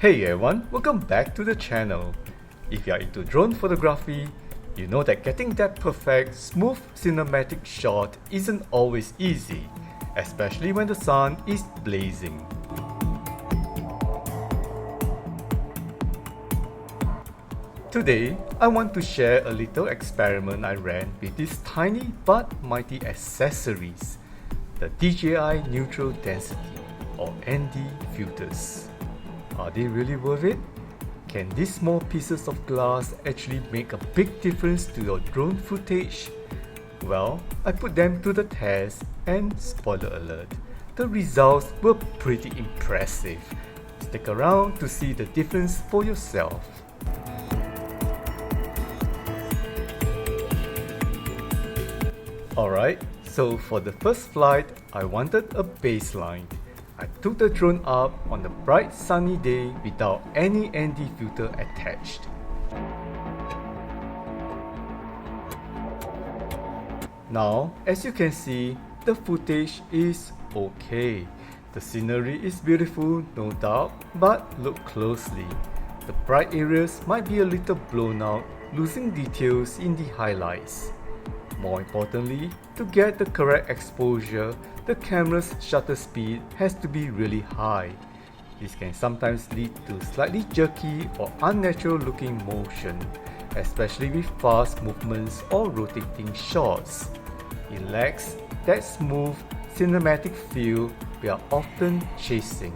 Hey everyone, welcome back to the channel. If you are into drone photography, you know that getting that perfect, smooth cinematic shot isn't always easy, especially when the sun is blazing. Today, I want to share a little experiment I ran with these tiny but mighty accessories, the DJI Neutral Density or ND filters. Are they really worth it? Can these small pieces of glass actually make a big difference to your drone footage? Well, I put them to the test and spoiler alert, the results were pretty impressive. Stick around to see the difference for yourself. Alright, so for the first flight, I wanted a baseline. I took the drone up on a bright sunny day without any ND filter attached. Now, as you can see, the footage is okay. The scenery is beautiful, no doubt, but look closely. The bright areas might be a little blown out, losing details in the highlights. More importantly, to get the correct exposure, the camera's shutter speed has to be really high. This can sometimes lead to slightly jerky or unnatural looking motion, especially with fast movements or rotating shots. It lacks that smooth, cinematic feel we are often chasing.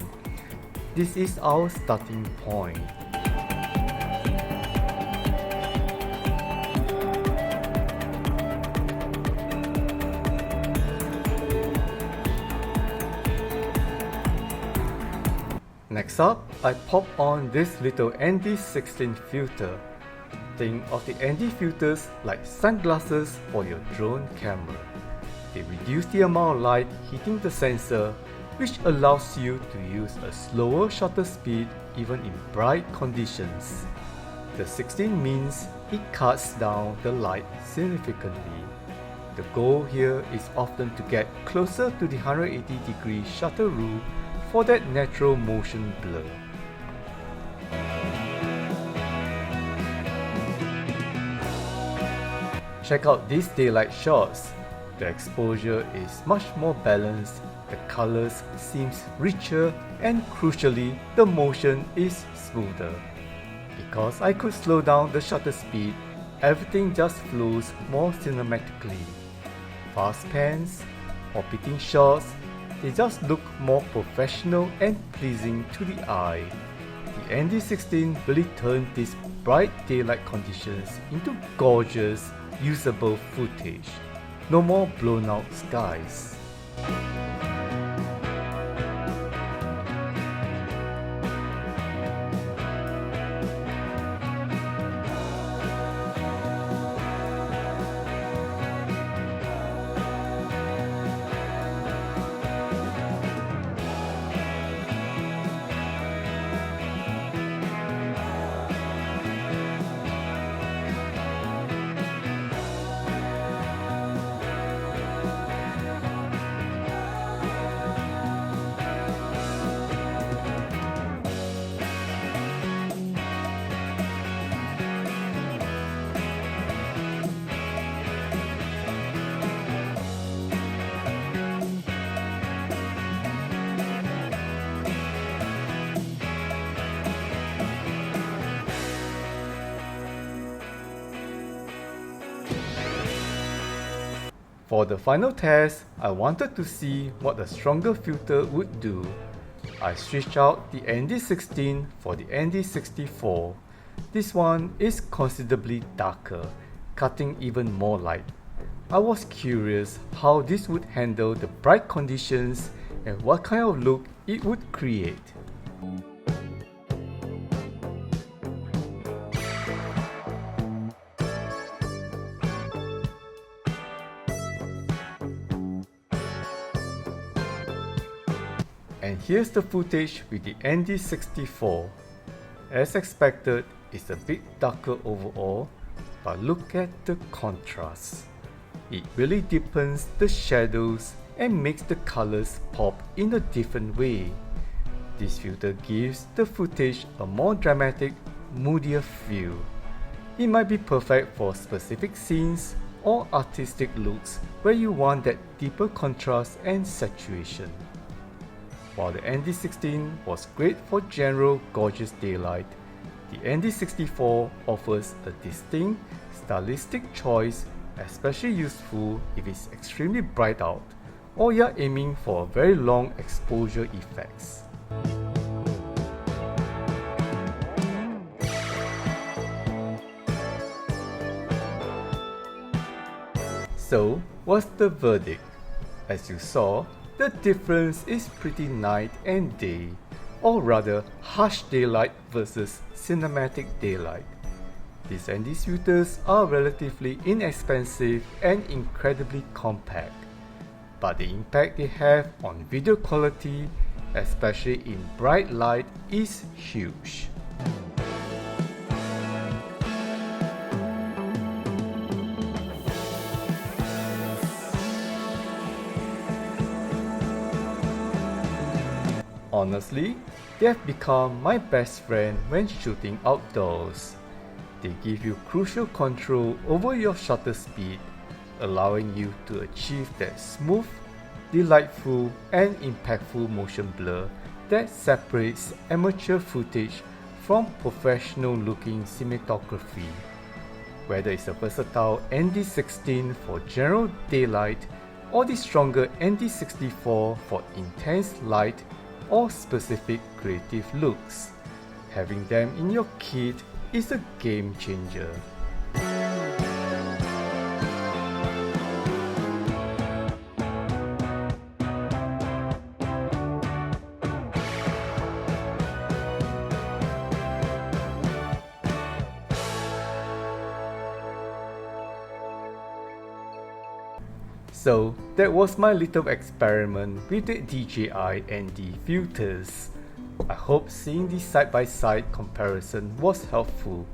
This is our starting point. Next up, I pop on this little ND16 filter. Think of the ND filters like sunglasses for your drone camera. They reduce the amount of light hitting the sensor, which allows you to use a slower shutter speed even in bright conditions. The 16 means it cuts down the light significantly. The goal here is often to get closer to the 180-degree shutter rule for that natural motion blur. Check out these daylight shots. The exposure is much more balanced, the colors seems richer, and crucially, the motion is smoother. Because I could slow down the shutter speed, everything just flows more cinematically. Fast pans or beating shots, they just look more professional and pleasing to the eye. The ND16 really turned these bright daylight conditions into gorgeous, usable footage. No more blown out skies. For the final test, I wanted to see what a stronger filter would do. I switched out the ND16 for the ND64. This one is considerably darker, cutting even more light. I was curious how this would handle the bright conditions and what kind of look it would create. And here's the footage with the ND64. As expected, it's a bit darker overall, but look at the contrast. It really deepens the shadows and makes the colors pop in a different way. This filter gives the footage a more dramatic, moodier feel. It might be perfect for specific scenes or artistic looks where you want that deeper contrast and saturation. While the ND16 was great for general gorgeous daylight, the ND64 offers a distinct stylistic choice, especially useful if it's extremely bright out or you're aiming for very long exposure effects. So, what's the verdict? As you saw, the difference is pretty night and day, or rather harsh daylight versus cinematic daylight. These ND filters are relatively inexpensive and incredibly compact, but the impact they have on video quality, especially in bright light, is huge. Honestly, they have become my best friend when shooting outdoors. They give you crucial control over your shutter speed, allowing you to achieve that smooth, delightful, and impactful motion blur that separates amateur footage from professional-looking cinematography. Whether it's a versatile ND16 for general daylight or the stronger ND64 for intense light or specific creative looks, having them in your kit is a game changer. So that was my little experiment with the DJI ND filters. I hope seeing the side-by-side comparison was helpful.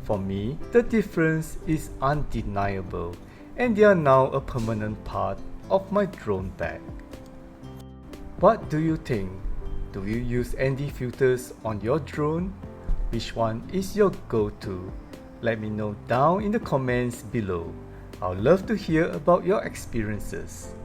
For me, the difference is undeniable, and they are now a permanent part of my drone bag. What do you think? Do you use ND filters on your drone? Which one is your go-to? Let me know down in the comments below. I'd love to hear about your experiences.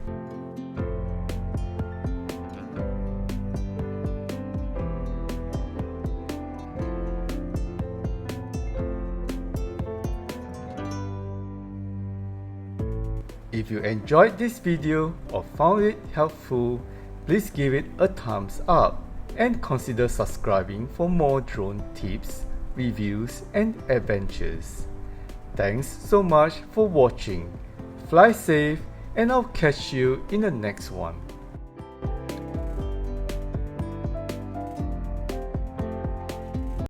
If you enjoyed this video or found it helpful, please give it a thumbs up and consider subscribing for more drone tips, reviews, and adventures. Thanks so much for watching. Fly safe, and I'll catch you in the next one.